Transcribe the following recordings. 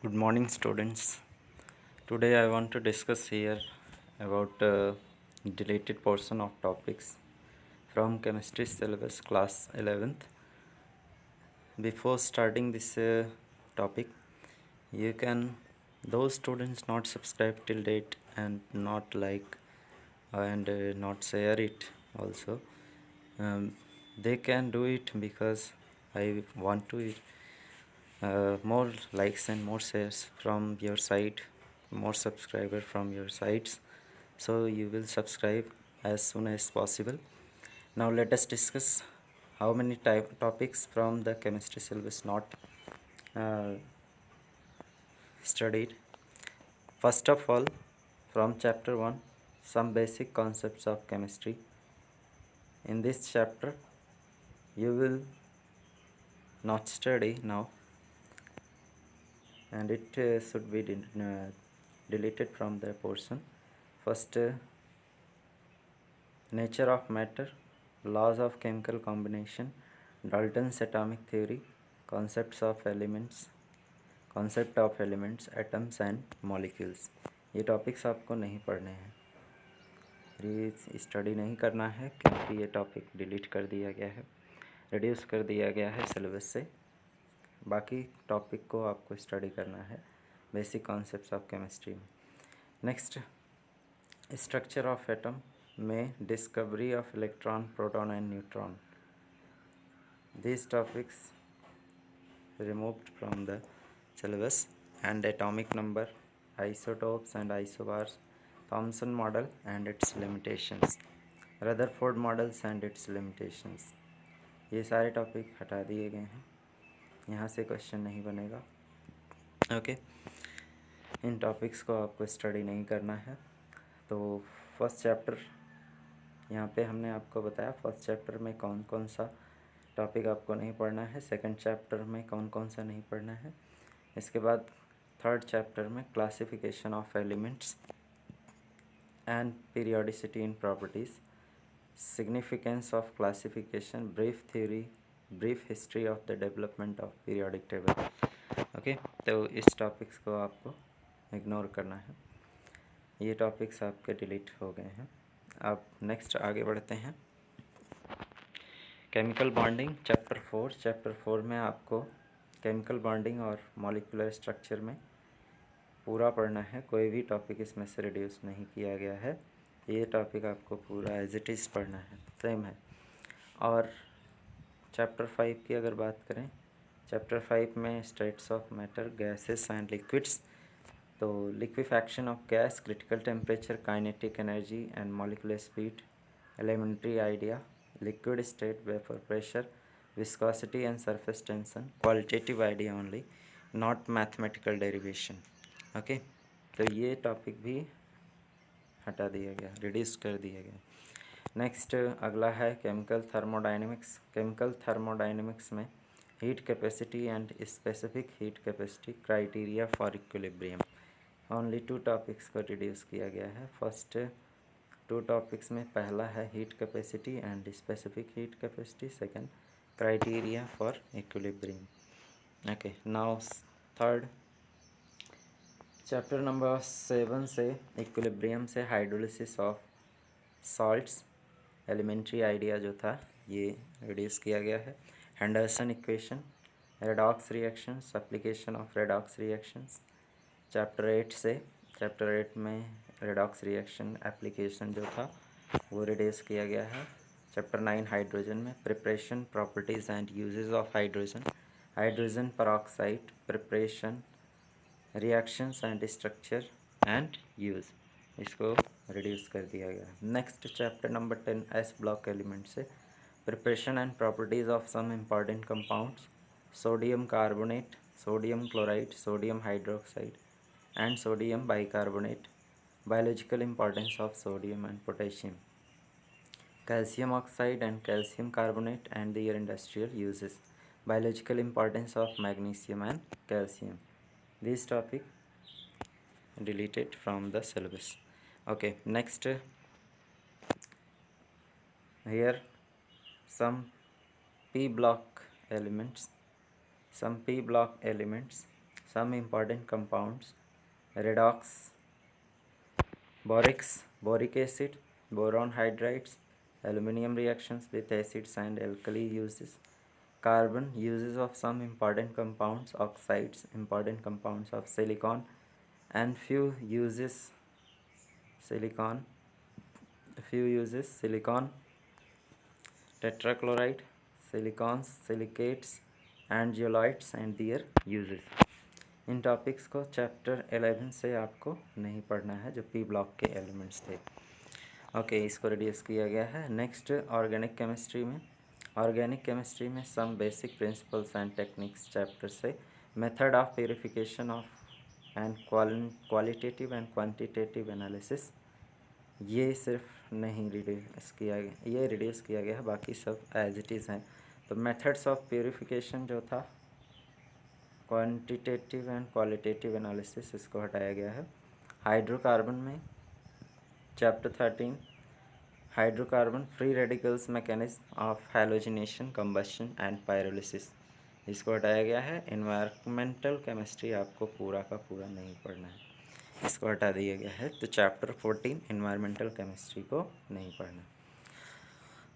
Good morning, students. Today I want to discuss here about deleted portion of topics from chemistry syllabus class 11th. Before starting this topic, you can those students not subscribe till date and not like and not share it also. They can do it because I want to more likes and more shares from your side, more subscriber from your sides, so you will subscribe as soon as possible. Now let us discuss how many topics from the chemistry syllabus not uh, studied. First of all, from chapter 1, some basic concepts of chemistry. In this chapter you will not study now, and it should be deleted from the portion. First, nature of matter, laws of chemical combination, Dalton's atomic theory, concepts of elements, concept of elements, atoms and molecules. ये topics आपको नहीं पढ़ने हैं, ये study नहीं करना है क्योंकि ये टॉपिक डिलीट कर दिया गया है, रिड्यूस कर दिया गया है सिलेबस से. बाकी टॉपिक को आपको स्टडी करना है बेसिक कॉन्सेप्ट्स ऑफ केमिस्ट्री में. नेक्स्ट, स्ट्रक्चर ऑफ एटम में discovery of electron, proton and neutron. These topics removed from the syllabus. And atomic number, isotopes and isobars, Thomson model and its limitations, Rutherford models and its limitations. ये सारे topic हटा दिए गए हैं, यहाँ से question नहीं बनेगा. ओके, इन टॉपिक्स को आपको स्टडी नहीं करना है. तो फर्स्ट चैप्टर यहाँ पे हमने आपको बताया, फर्स्ट चैप्टर में कौन कौन सा टॉपिक आपको नहीं पढ़ना है, सेकंड चैप्टर में कौन कौन सा नहीं पढ़ना है. इसके बाद थर्ड चैप्टर में classification of elements and periodicity in properties, significance of classification, brief theory, brief history of the development of periodic table. Okay, तो इस टॉपिक्स को आपको इग्नोर करना है. ये टॉपिक्स आपके डिलीट हो गए हैं. अब नेक्स्ट आगे बढ़ते हैं. Chemical bonding chapter 4. चैप्टर 4 में आपको केमिकल बॉन्डिंग और मॉलिक्यूलर स्ट्रक्चर में पूरा पढ़ना है. कोई भी टॉपिक इसमें से रिड्यूस नहीं किया गया है. ये टॉपिक आपको पूरा एज इट इज़ पढ़ना है, सेम है. और चैप्टर 5 की अगर बात करें, चैप्टर 5 में states of matter, gases and liquids. तो liquefaction of gas, critical temperature, kinetic energy and molecular speed, elementary idea, liquid state, vapor pressure, viscosity and surface tension, qualitative idea only, not mathematical derivation. Okay, तो ये topic भी हटा दिया गया, reduce कर दिया गया. नेक्स्ट अगला है केमिकल थर्मोडाइनमिक्स. केमिकल थर्मोडाइनमिक्स में heat capacity and specific heat capacity, criteria for equilibrium. Only 2 topics को रिड्यूस किया गया है. फर्स्ट 2 टॉपिक्स में पहला है heat capacity and specific heat capacity, second criteria for equilibrium. Okay, now third chapter number 7 से equilibrium से hydrolysis of salts, elementary idea जो था ये रिड्यूस किया गया है. Henderson equation, redox reactions, application of redox reactions. Chapter 8 से, chapter 8 में रेडॉक्स रिएक्शन एप्लीकेशन जो था वो रिड्यूस किया गया है. चैप्टर 9 हाइड्रोजन में preparation, properties and uses of hydrogen, hydrogen peroxide, preparation, reactions and structure and use, इसको रिड्यूस कर दिया गया. Next chapter number 10 S block element से preparation and properties of some important compounds, sodium carbonate, sodium chloride, sodium hydroxide and sodium bicarbonate, biological importance of sodium and potassium, calcium oxide and calcium carbonate and their industrial uses, biological importance of magnesium and calcium. This topic deleted from the syllabus. Okay, next here some P block elements, some P block elements, some important compounds: redox, boric acid, boron hydrides, aluminum reactions with acids and alkali uses, carbon uses of some important compounds, oxides, important compounds of silicon, and few uses silicon, tetrachloride, silicons, silicates, and zeolites and their uses. इन topics को chapter 11 से आपको नहीं पढ़ना है, जो P block के elements थे। ओके, इसको रिड्यूस किया गया है। नेक्स्ट ऑर्गेनिक केमिस्ट्री में some basic principles and techniques chapter से method of purification of and qualitative and quantitative analysis, ये सिर्फ नहीं रिड्यूस किया गया, ये रिड्यूस किया गया है, बाकी सब एज इट इज़ हैं। तो मेथड्स ऑफ प्यूरिफिकेशन जो था, क्वांटिटेटिव एंड क्वालिटेटिव एनालिसिस, इसको हटाया गया है। हाइड्रोकार्बन में chapter 13 hydrocarbon free radicals mechanism of halogenation, combustion and pyrolysis, इसको हटाया गया है। एनवायरमेंटल केमिस्ट्री आपको पूरा का पूरा नहीं पढ़ना है, इसको हटा दिया गया है। तो चैप्टर 14 एनवायरमेंटल केमिस्ट्री को नहीं पढ़ना।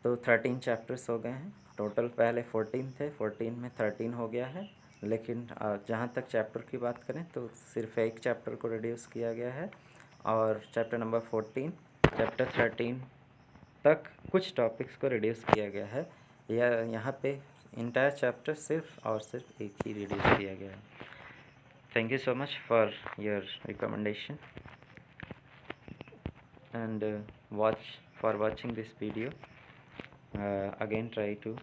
तो 13 चैप्टर्स हो गए हैं टोटल, पहले 14 थे, 14 में 13 हो गया है। लेकिन जहाँ तक चैप्टर की बात करें तो सिर्फ एक चैप्टर को रिड्यूस किया गया है, और चैप्टर नंबर 14 चैप्टर 13 तक कुछ टॉपिक्स को रिड्यूस किया गया है। यहाँ पे इंटायर चैप्टर सिर्फ और सिर्फ एक ही रिड्यूस किया गया है। Thank you so much for your recommendation and watching this video. Again try to